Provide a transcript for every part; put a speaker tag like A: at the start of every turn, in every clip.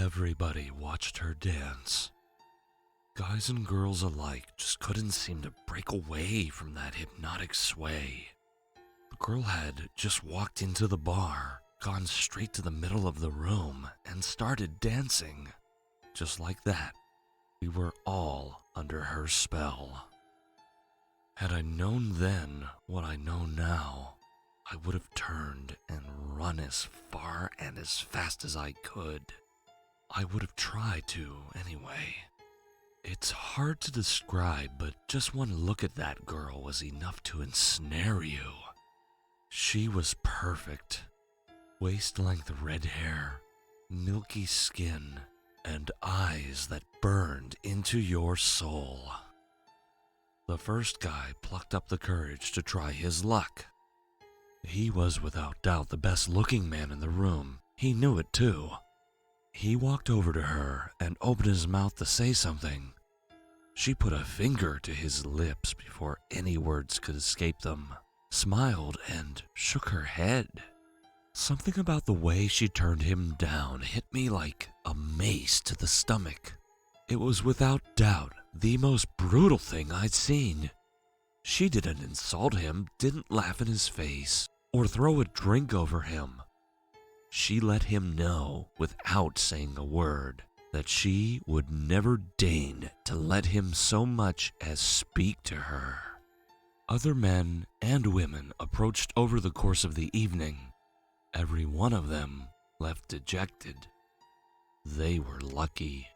A: Everybody watched her dance. Guys and girls alike just couldn't seem to break away from that hypnotic sway. The girl had just walked into the bar, gone straight to the middle of the room, and started dancing. Just like that, we were all under her spell. Had I known then what I know now, I would have turned and run as far and as fast as I could. I would have tried to, anyway. It's hard to describe, but just one look at that girl was enough to ensnare you. She was perfect. Waist-length red hair, milky skin, and eyes that burned into your soul. The first guy plucked up the courage to try his luck. He was without doubt the best-looking man in the room. He knew it too. He walked over to her and opened his mouth to say something. She put a finger to his lips before any words could escape them, smiled and shook her head. Something about the way she turned him down hit me like a mace to the stomach. It was without doubt the most brutal thing I'd seen. She didn't insult him, didn't laugh in his face, or throw a drink over him. She let him know, without saying a word, that she would never deign to let him so much as speak to her. Other men and women approached over the course of the evening. Every one of them left dejected. They were lucky.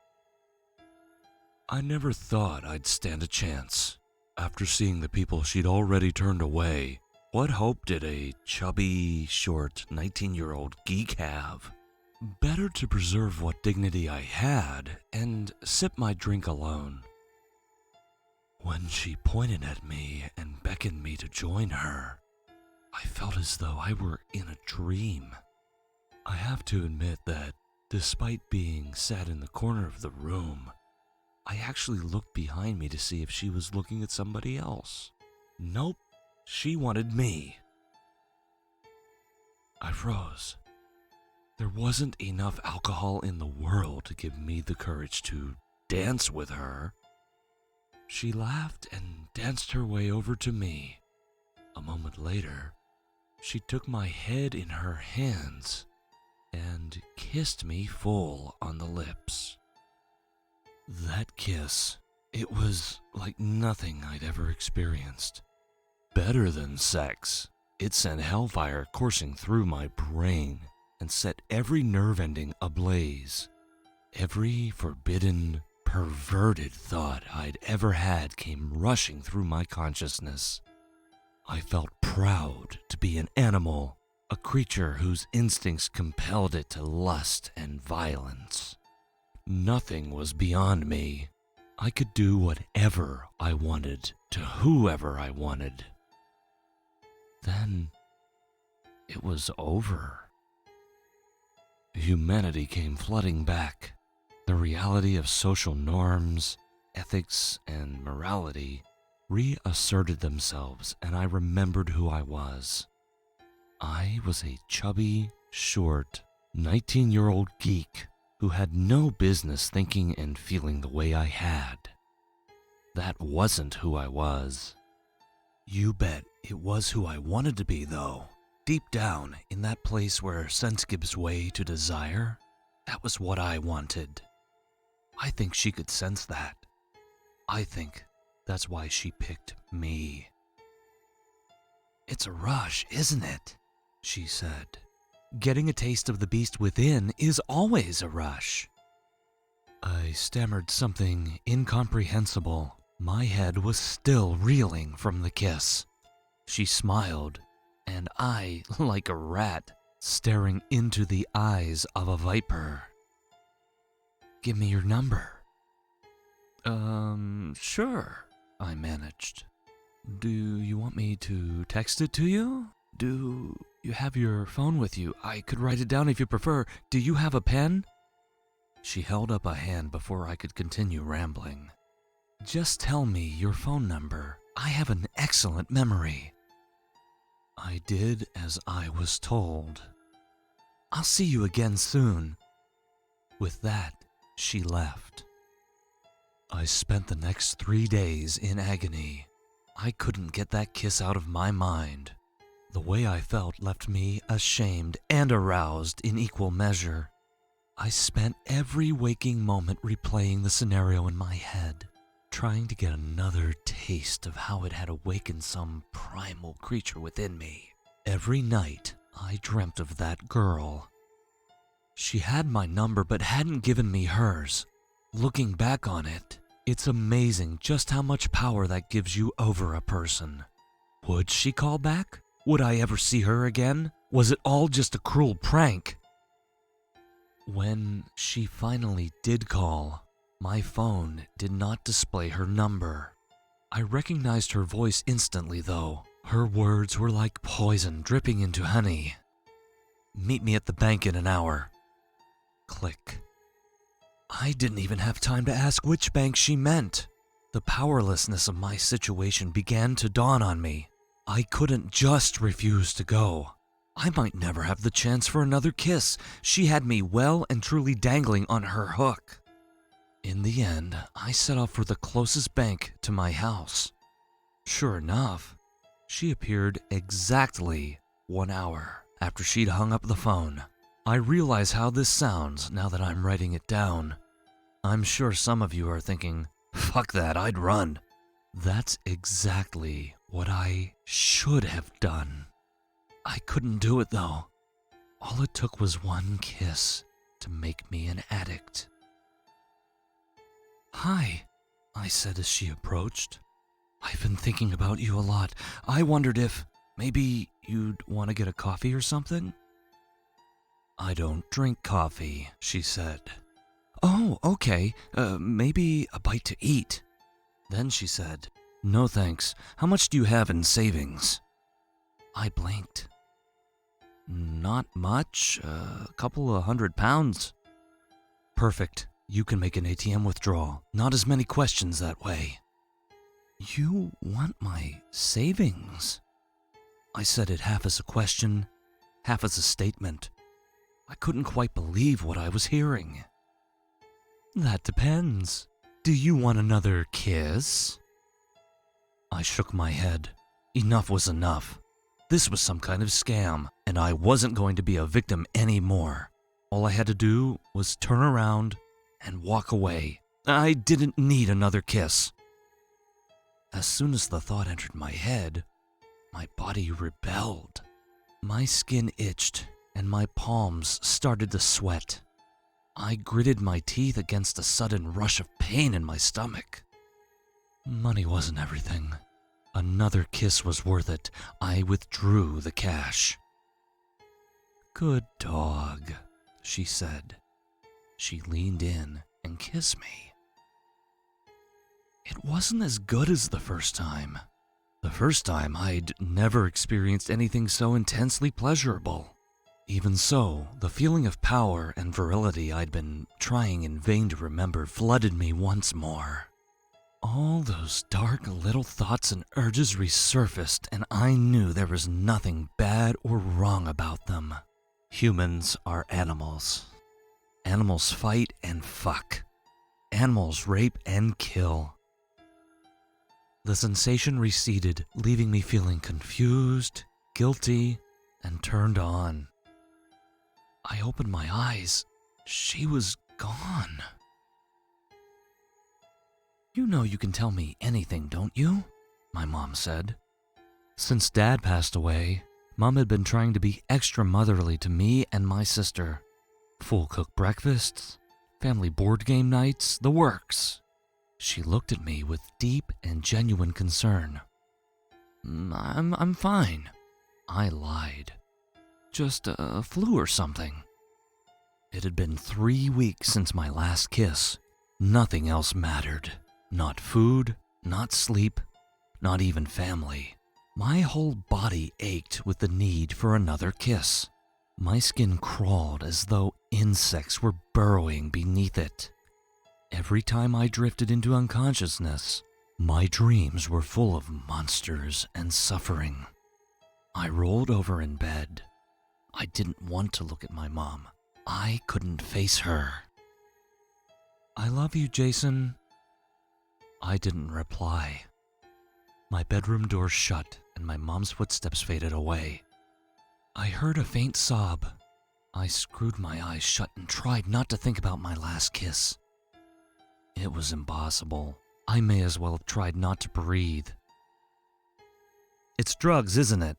A: I never thought I'd stand a chance. After seeing the people she'd already turned away, what hope did a chubby, short, 19-year-old geek have? Better to preserve what dignity I had and sip my drink alone. When she pointed at me and beckoned me to join her, I felt as though I were in a dream. I have to admit that, despite being sat in the corner of the room, I actually looked behind me to see if she was looking at somebody else. Nope, she wanted me. I froze. There wasn't enough alcohol in the world to give me the courage to dance with her. She laughed and danced her way over to me. A moment later, she took my head in her hands and kissed me full on the lips. That kiss, it was like nothing I'd ever experienced. Better than sex, it sent hellfire coursing through my brain and set every nerve ending ablaze. Every forbidden, perverted thought I'd ever had came rushing through my consciousness. I felt proud to be an animal, a creature whose instincts compelled it to lust and violence. Nothing was beyond me. I could do whatever I wanted to whoever I wanted. Then, it was over. Humanity came flooding back. The reality of social norms, ethics, and morality reasserted themselves, and I remembered who I was. I was a chubby, short, 19-year-old geek who had no business thinking and feeling the way I had. That wasn't who I was. You bet it was who I wanted to be, though. Deep down, in that place where sense gives way to desire, that was what I wanted. I think she could sense that. I think that's why she picked me. "It's a rush, isn't it?" she said. "Getting a taste of the beast within is always a rush." I stammered something incomprehensible. My head was still reeling from the kiss. She smiled, and I, like a rat, staring into the eyes of a viper. "Give me your number." Sure," I managed. "Do you want me to text it to you? Do you have your phone with you? I could write it down if you prefer. Do you have a pen?" She held up a hand before I could continue rambling. "Just tell me your phone number. I have an excellent memory." I did as I was told. "I'll see you again soon." With that, she left. I spent the next 3 days in agony. I couldn't get that kiss out of my mind. The way I felt left me ashamed and aroused in equal measure. I spent every waking moment replaying the scenario in my head, trying to get another taste of how it had awakened some primal creature within me. Every night, I dreamt of that girl. She had my number but hadn't given me hers. Looking back on it, it's amazing just how much power that gives you over a person. Would she call back? Would I ever see her again? Was it all just a cruel prank? When she finally did call, my phone did not display her number. I recognized her voice instantly, though. Her words were like poison dripping into honey. "Meet me at the bank in an hour." Click. I didn't even have time to ask which bank she meant. The powerlessness of my situation began to dawn on me. I couldn't just refuse to go. I might never have the chance for another kiss. She had me well and truly dangling on her hook. In the end, I set off for the closest bank to my house. Sure enough, she appeared exactly 1 hour after she'd hung up the phone. I realize how this sounds now that I'm writing it down. I'm sure some of you are thinking, "Fuck that, I'd run." That's exactly what I should have done. I couldn't do it though. All it took was one kiss to make me an addict. "Hi," I said as she approached. "I've been thinking about you a lot. I wondered if maybe you'd want to get a coffee or something?" "I don't drink coffee," she said. "Oh, okay. Maybe a bite to eat." Then she said, "No thanks. How much do you have in savings?" I blinked. "Not much. A couple of £100. "Perfect. You can make an ATM withdrawal. Not as many questions that way." "You want my savings?" I said it half as a question, half as a statement. I couldn't quite believe what I was hearing. "That depends. Do you want another kiss?" I shook my head. Enough was enough. This was some kind of scam, and I wasn't going to be a victim anymore. All I had to do was turn around and walk away. I didn't need another kiss. As soon as the thought entered my head, my body rebelled. My skin itched, and my palms started to sweat. I gritted my teeth against a sudden rush of pain in my stomach. Money wasn't everything. Another kiss was worth it. I withdrew the cash. "Good dog," she said. She leaned in and kissed me. It wasn't as good as the first time. The first time, I'd never experienced anything so intensely pleasurable. Even so, the feeling of power and virility I'd been trying in vain to remember flooded me once more. All those dark little thoughts and urges resurfaced, and I knew there was nothing bad or wrong about them. Humans are animals. Animals fight and fuck. Animals rape and kill. The sensation receded, leaving me feeling confused, guilty, and turned on. I opened my eyes. She was gone. "You know you can tell me anything, don't you?" my mom said. Since Dad passed away, Mom had been trying to be extra motherly to me and my sister. Full-cooked breakfasts, family board game nights, the works. She looked at me with deep and genuine concern. I'm fine," I lied. "Just a flu or something." It had been 3 weeks since my last kiss. Nothing else mattered. Not food, not sleep, not even family. My whole body ached with the need for another kiss. My skin crawled as though insects were burrowing beneath it. Every time I drifted into unconsciousness, my dreams were full of monsters and suffering. I rolled over in bed. I didn't want to look at my mom. I couldn't face her. I love you, Jason. I didn't reply. My bedroom door shut and my mom's footsteps faded away. I heard a faint sob. I screwed my eyes shut and tried not to think about my last kiss. It was impossible. I may as well have tried not to breathe. It's drugs, isn't it?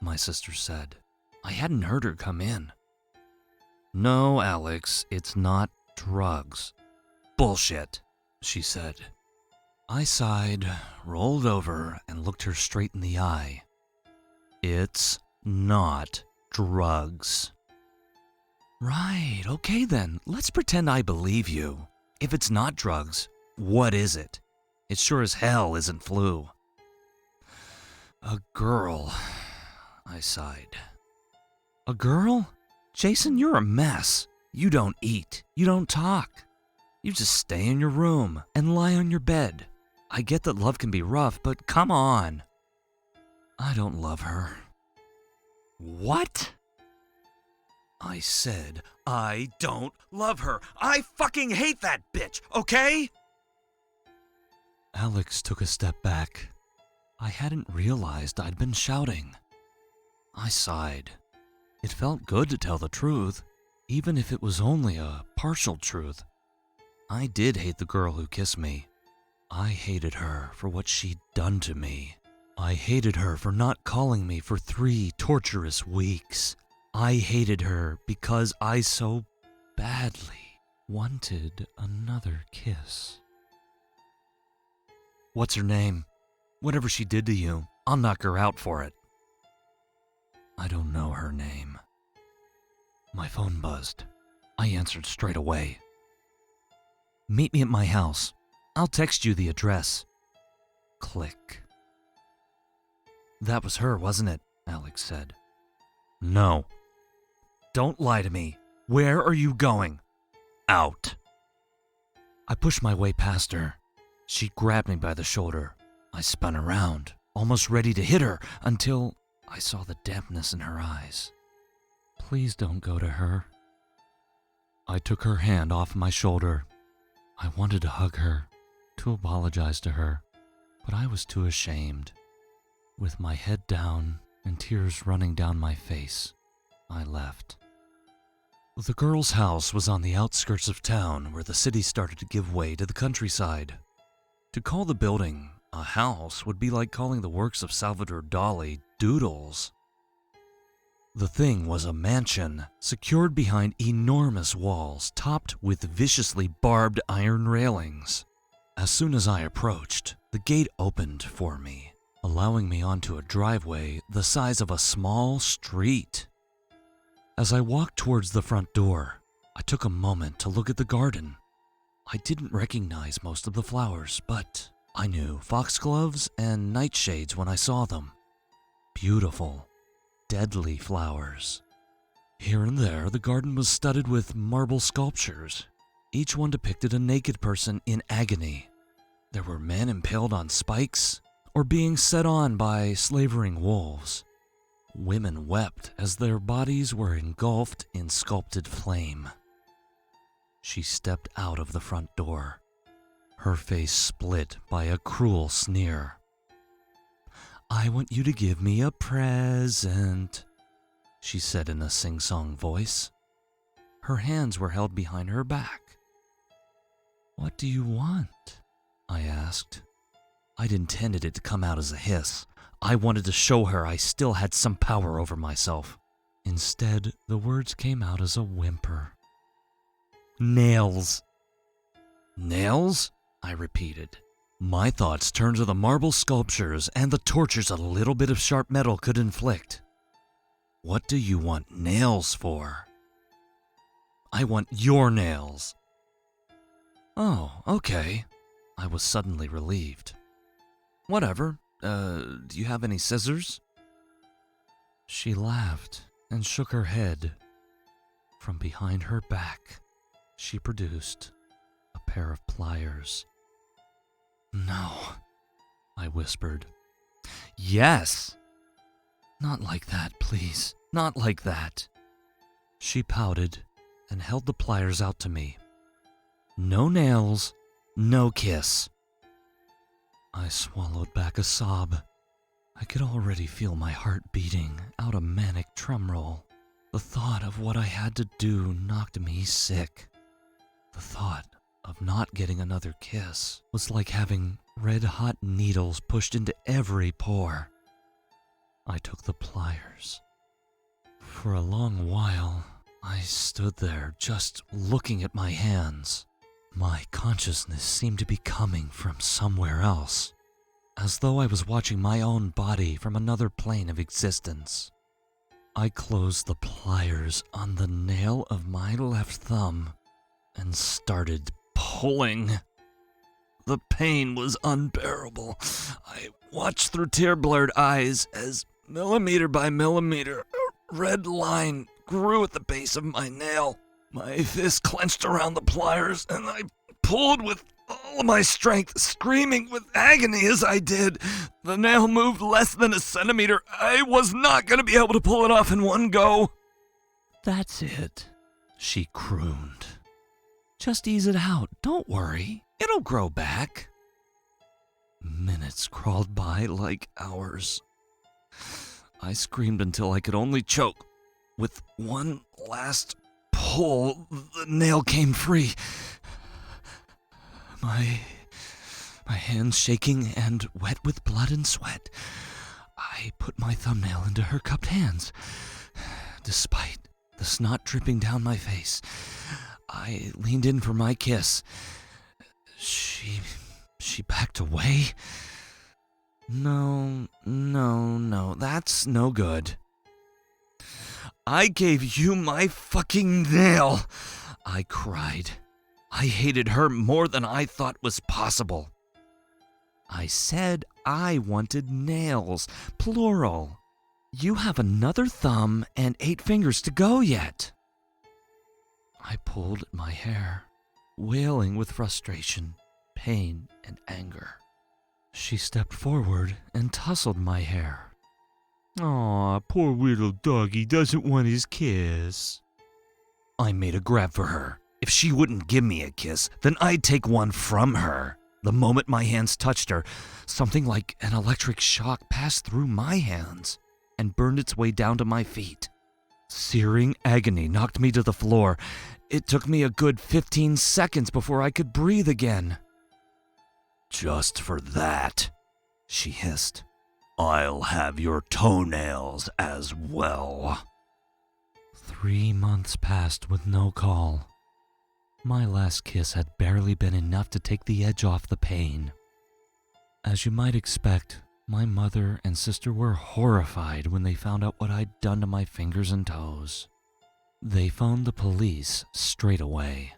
A: My sister said. I hadn't heard her come in. No, Alex, it's not drugs. Bullshit, she said. I sighed, rolled over, and looked her straight in the eye. It's not drugs. Right, okay then. Let's pretend I believe you. If it's not drugs, what is it? It sure as hell isn't flu. A girl, I sighed. A girl? Jason, you're a mess. You don't eat. You don't talk. You just stay in your room and lie on your bed. I get that love can be rough, but come on. I don't love her. What? I said, I don't love her. I fucking hate that bitch, okay? Alex took a step back. I hadn't realized I'd been shouting. I sighed. It felt good to tell the truth, even if it was only a partial truth. I did hate the girl who kissed me. I hated her for what she'd done to me. I hated her for not calling me for 3 torturous weeks. I hated her because I so badly wanted another kiss. What's her name? Whatever she did to you, I'll knock her out for it. I don't know her name. My phone buzzed. I answered straight away. Meet me at my house. I'll text you the address. Click. That was her, wasn't it? Alex said. No. Don't lie to me. Where are you going? Out. I pushed my way past her. She grabbed me by the shoulder. I spun around, almost ready to hit her, until I saw the dampness in her eyes. Please don't go to her. I took her hand off my shoulder. I wanted to hug her, to apologize to her, but I was too ashamed. With my head down and tears running down my face, I left. The girl's house was on the outskirts of town where the city started to give way to the countryside. To call the building a house would be like calling the works of Salvador Dali doodles. The thing was a mansion, secured behind enormous walls topped with viciously barbed iron railings. As soon as I approached, the gate opened for me, allowing me onto a driveway the size of a small street. As I walked towards the front door, I took a moment to look at the garden. I didn't recognize most of the flowers, but I knew foxgloves and nightshades when I saw them. Beautiful, deadly flowers. Here and there, the garden was studded with marble sculptures. Each one depicted a naked person in agony. There were men impaled on spikes or being set on by slavering wolves. Women wept as their bodies were engulfed in sculpted flame. She stepped out of the front door, her face split by a cruel sneer. I want you to give me a present, she said in a sing-song voice. Her hands were held behind her back. What do you want? I asked. I'd intended it to come out as a hiss. I wanted to show her I still had some power over myself. Instead, the words came out as a whimper. Nails. Nails? I repeated. My thoughts turned to the marble sculptures and the tortures a little bit of sharp metal could inflict. What do you want nails for? I want your nails. Oh, okay. I was suddenly relieved. Whatever. Do you have any scissors? She laughed and shook her head. From behind her back, she produced a pair of pliers. No, I whispered. Yes! Not like that, please. Not like that. She pouted and held the pliers out to me. No nails, no kiss. I swallowed back a sob. I could already feel my heart beating out a manic drum roll. The thought of what I had to do knocked me sick. The thought of not getting another kiss was like having red-hot needles pushed into every pore. I took the pliers. For a long while, I stood there just looking at my hands. My consciousness seemed to be coming from somewhere else, as though I was watching my own body from another plane of existence. I closed the pliers on the nail of my left thumb and started pulling. The pain was unbearable. I watched through tear-blurred eyes as millimeter by millimeter, a red line grew at the base of my nail. My fist clenched around the pliers, and I pulled with all of my strength, screaming with agony as I did. The nail moved less than a centimeter. I was not going to be able to pull it off in one go. "That's it," she crooned. "Just ease it out. Don't worry. It'll grow back." Minutes crawled by like hours. I screamed until I could only choke. With one last pull, the nail came free. My hands shaking and wet with blood and sweat, I put my thumbnail into her cupped hands. Despite the snot dripping down my face, I leaned in for my kiss. She backed away. No, that's no good. "I gave you my fucking nail," I cried. I hated her more than I thought was possible. "I said I wanted nails, plural. You have another thumb and 8 fingers to go yet." I pulled at my hair, wailing with frustration, pain, and anger. She stepped forward and tousled my hair. "Aw, poor little doggy doesn't want his kiss." I made a grab for her. If she wouldn't give me a kiss, then I'd take one from her. The moment my hands touched her, something like an electric shock passed through my hands and burned its way down to my feet. Searing agony knocked me to the floor. It took me a good 15 seconds before I could breathe again. "Just for that," she hissed, "I'll have your toenails as well." 3 months passed with no call. My last kiss had barely been enough to take the edge off the pain. As you might expect, my mother and sister were horrified when they found out what I'd done to my fingers and toes. They phoned the police straight away.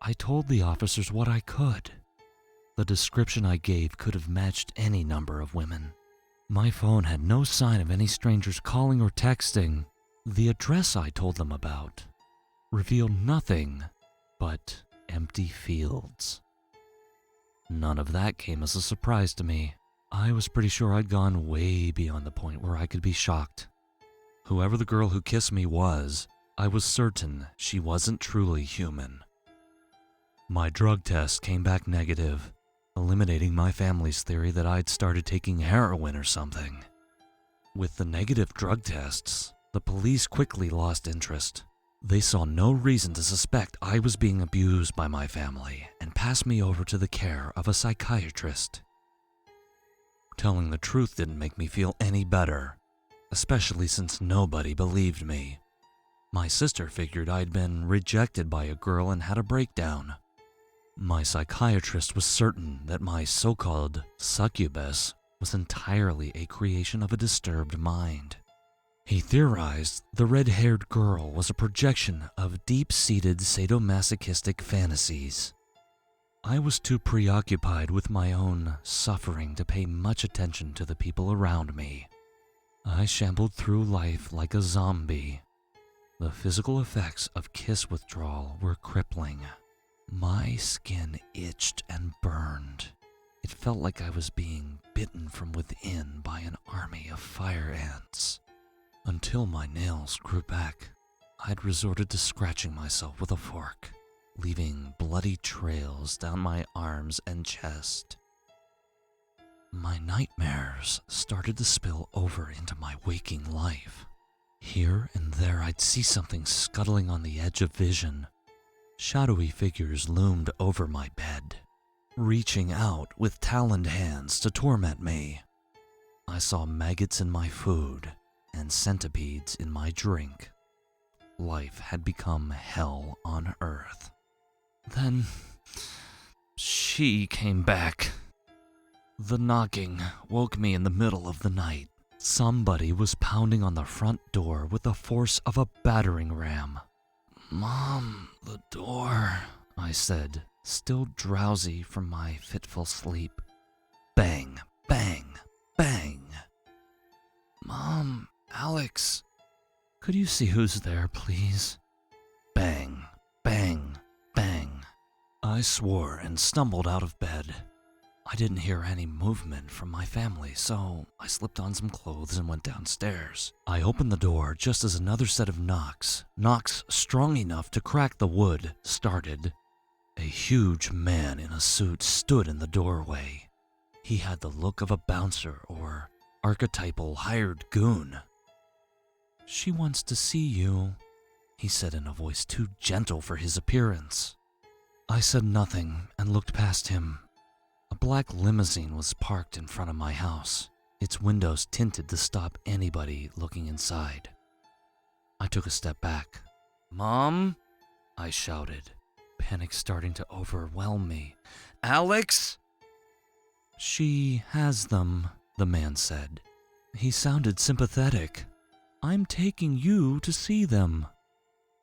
A: I told the officers what I could. The description I gave could have matched any number of women. My phone had no sign of any strangers calling or texting. The address I told them about revealed nothing but empty fields. None of that came as a surprise to me. I was pretty sure I'd gone way beyond the point where I could be shocked. Whoever the girl who kissed me was, I was certain she wasn't truly human. My drug test came back negative, eliminating my family's theory that I'd started taking heroin or something. With the negative drug tests, the police quickly lost interest. They saw no reason to suspect I was being abused by my family and passed me over to the care of a psychiatrist. Telling the truth didn't make me feel any better, especially since nobody believed me. My sister figured I'd been rejected by a girl and had a breakdown. My psychiatrist was certain that my so-called succubus was entirely a creation of a disturbed mind. He theorized the red-haired girl was a projection of deep-seated sadomasochistic fantasies. I was too preoccupied with my own suffering to pay much attention to the people around me. I shambled through life like a zombie. The physical effects of kiss withdrawal were crippling. My skin itched and burned. It felt like I was being bitten from within by an army of fire ants. Until my nails grew back, I'd resorted to scratching myself with a fork. leaving bloody trails down my arms and chest. My nightmares started to spill over into my waking life. Here and there I'd see something scuttling on the edge of vision. Shadowy figures loomed over my bed, reaching out with taloned hands to torment me. I saw maggots in my food and centipedes in my drink. Life had become hell on earth. Then, she came back. The knocking woke me in the middle of the night. Somebody was pounding on the front door with the force of a battering ram. "Mom, the door," I said, still drowsy from my fitful sleep. Bang, bang, bang. "Mom, Alex, could you see who's there, please?" Bang, bang, bang. I swore and stumbled out of bed. I didn't hear any movement from my family, so I slipped on some clothes and went downstairs. I opened the door just as another set of knocks strong enough to crack the wood, started. A huge man in a suit stood in the doorway. He had the look of a bouncer or archetypal hired goon. "She wants to see you," he said in a voice too gentle for his appearance. I said nothing and looked past him. A black limousine was parked in front of my house, its windows tinted to stop anybody looking inside. I took a step back. "Mom?" I shouted, panic starting to overwhelm me. "Alex?" "She has them," the man said. He sounded sympathetic. "I'm taking you to see them."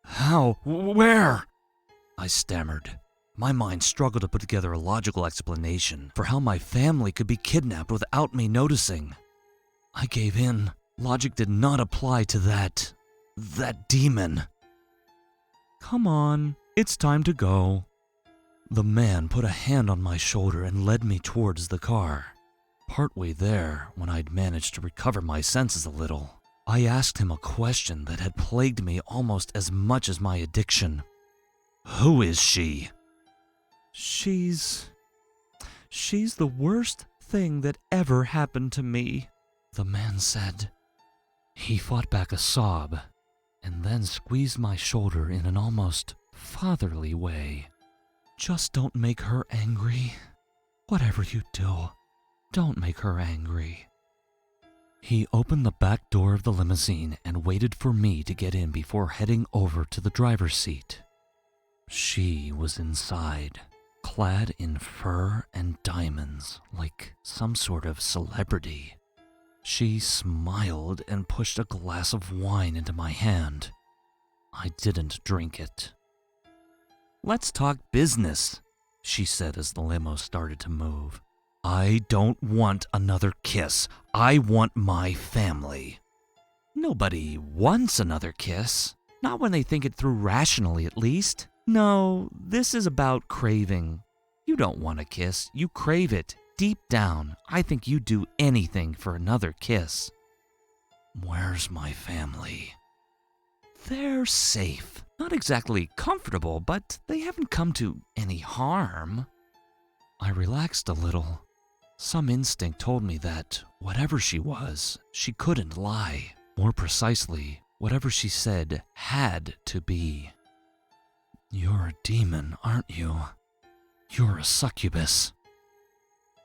A: "How? Where?" I stammered. My mind struggled to put together a logical explanation for how my family could be kidnapped without me noticing. I gave in. Logic did not apply to that demon. "Come on, it's time to go." The man put a hand on my shoulder and led me towards the car. Partway there, when I'd managed to recover my senses a little, I asked him a question that had plagued me almost as much as my addiction. "Who is she?" She's the worst thing that ever happened to me," the man said. He fought back a sob and then squeezed my shoulder in an almost fatherly way. "Just don't make her angry. Whatever you do, don't make her angry." He opened the back door of the limousine and waited for me to get in before heading over to the driver's seat. She was inside, clad in fur and diamonds like some sort of celebrity. She smiled and pushed a glass of wine into my hand. I didn't drink it. "Let's talk business," she said as the limo started to move. "I don't want another kiss. I want my family." "Nobody wants another kiss. Not when they think it through rationally, at least. No, this is about craving. You don't want a kiss, you crave it. Deep down, I think you'd do anything for another kiss." "Where's my family?" "They're safe. Not exactly comfortable, but they haven't come to any harm." I relaxed a little. Some instinct told me that, whatever she was, she couldn't lie. More precisely, whatever she said had to be. "You're a demon, aren't you? You're a succubus."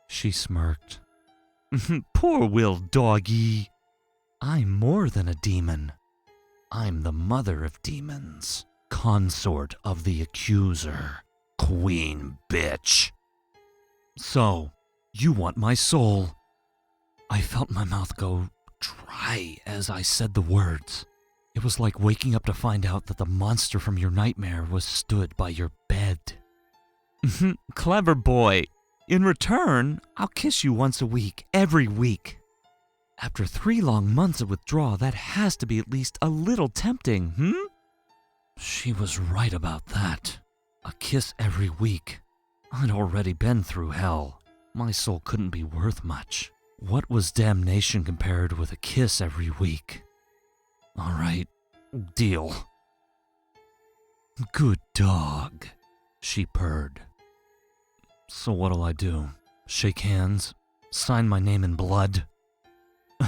A: She smirked. "Poor Will Doggy. I'm more than a demon. I'm the mother of demons, consort of the accuser, queen bitch. So, you want my soul?" I felt my mouth go dry as I said the words. It was like waking up to find out that the monster from your nightmare was stood by your bed. "Clever boy. In return, I'll kiss you once a week, every week." After 3 long months of withdrawal, that has to be at least a little tempting, She was right about that. A kiss every week. I'd already been through hell. My soul couldn't be worth much. What was damnation compared with a kiss every week? All right, deal. "Good dog," She purred. So what'll I do? Shake hands? Sign my name in blood?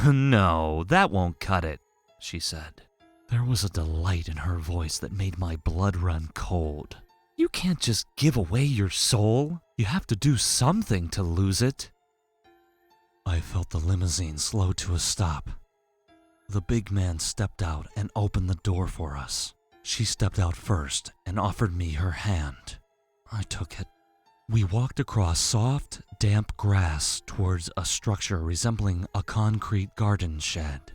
A: No, that won't cut it, she said. There was a delight in her voice that made my blood run cold. You can't just give away your soul. You have to do something to lose it. I felt the limousine slow to a stop. The big man stepped out and opened the door for us. She stepped out first and offered me her hand. I took it. We walked across soft, damp grass towards a structure resembling a concrete garden shed.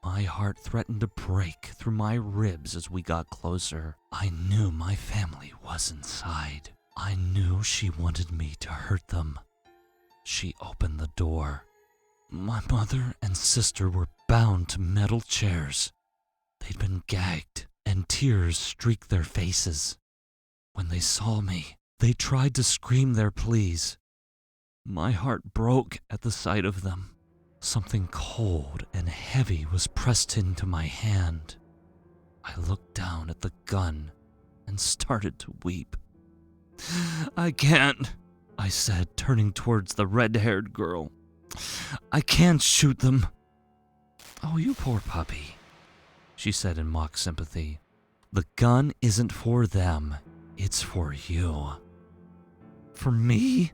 A: My heart threatened to break through my ribs as we got closer. I knew my family was inside. I knew she wanted me to hurt them. She opened the door. My mother and sister were bound to metal chairs. They'd been gagged, and tears streaked their faces. When they saw me, they tried to scream their pleas. My heart broke at the sight of them. Something cold and heavy was pressed into my hand. I looked down at the gun and started to weep. I can't, I said, turning towards the red-haired girl. I can't shoot them. Oh, you poor puppy, she said in mock sympathy. The gun isn't for them, it's for you. For me?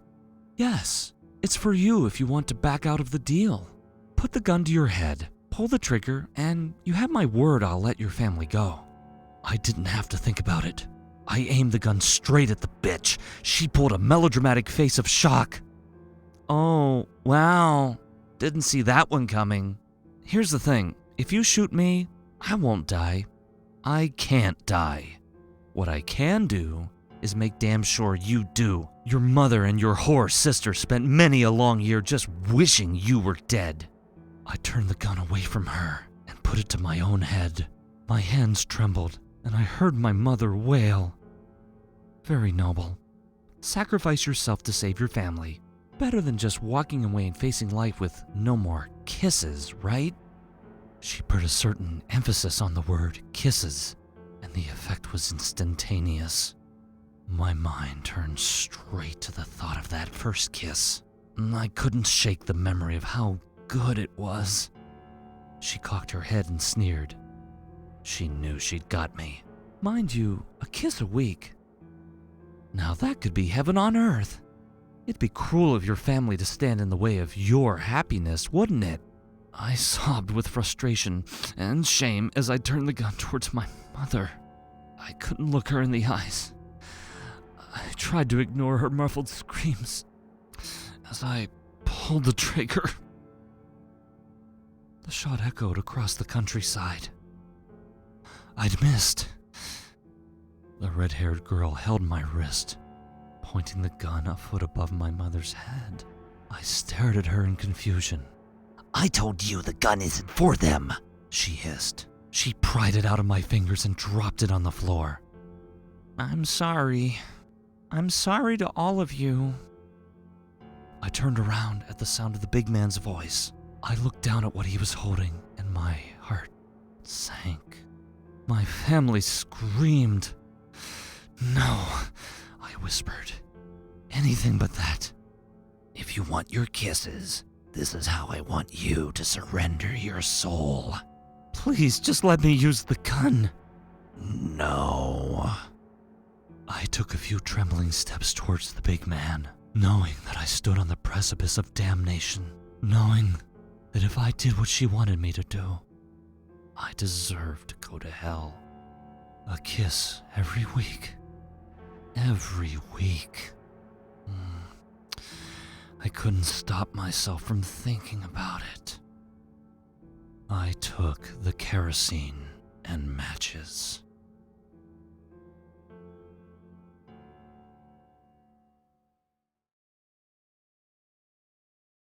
A: Yes, it's for you if you want to back out of the deal. Put the gun to your head, pull the trigger, and you have my word I'll let your family go. I didn't have to think about it. I aimed the gun straight at the bitch. She pulled a melodramatic face of shock. Oh, wow. Didn't see that one coming. Here's the thing. If you shoot me, I won't die. I can't die. What I can do is make damn sure you do. Your mother and your whore sister spent many a long year just wishing you were dead. I turned the gun away from her and put it to my own head. My hands trembled, and I heard my mother wail. Very noble. Sacrifice yourself to save your family. Better than just walking away and facing life with no more kisses, right? She put a certain emphasis on the word kisses, and the effect was instantaneous. My mind turned straight to the thought of that first kiss. I couldn't shake the memory of how good it was. She cocked her head and sneered. She knew she'd got me. Mind you, a kiss a week. Now that could be heaven on earth. It'd be cruel of your family to stand in the way of your happiness, wouldn't it? I sobbed with frustration and shame as I turned the gun towards my mother. I couldn't look her in the eyes. I tried to ignore her muffled screams as I pulled the trigger. The shot echoed across the countryside. I'd missed. The red-haired girl held my wrist, pointing the gun a foot above my mother's head. I stared at her in confusion. I told you the gun isn't for them, she hissed. She pried it out of my fingers and dropped it on the floor. I'm sorry. I'm sorry to all of you. I turned around at the sound of the big man's voice. I looked down at what he was holding, and my heart sank. My family screamed. No, I whispered. Anything but that. If you want your kisses, this is how I want you to surrender your soul. Please, just let me use the gun. No. I took a few trembling steps towards the big man, knowing that I stood on the precipice of damnation, knowing that if I did what she wanted me to do, I deserved to go to hell. A kiss every week. Every week. I couldn't stop myself from thinking about it. I took the kerosene and matches.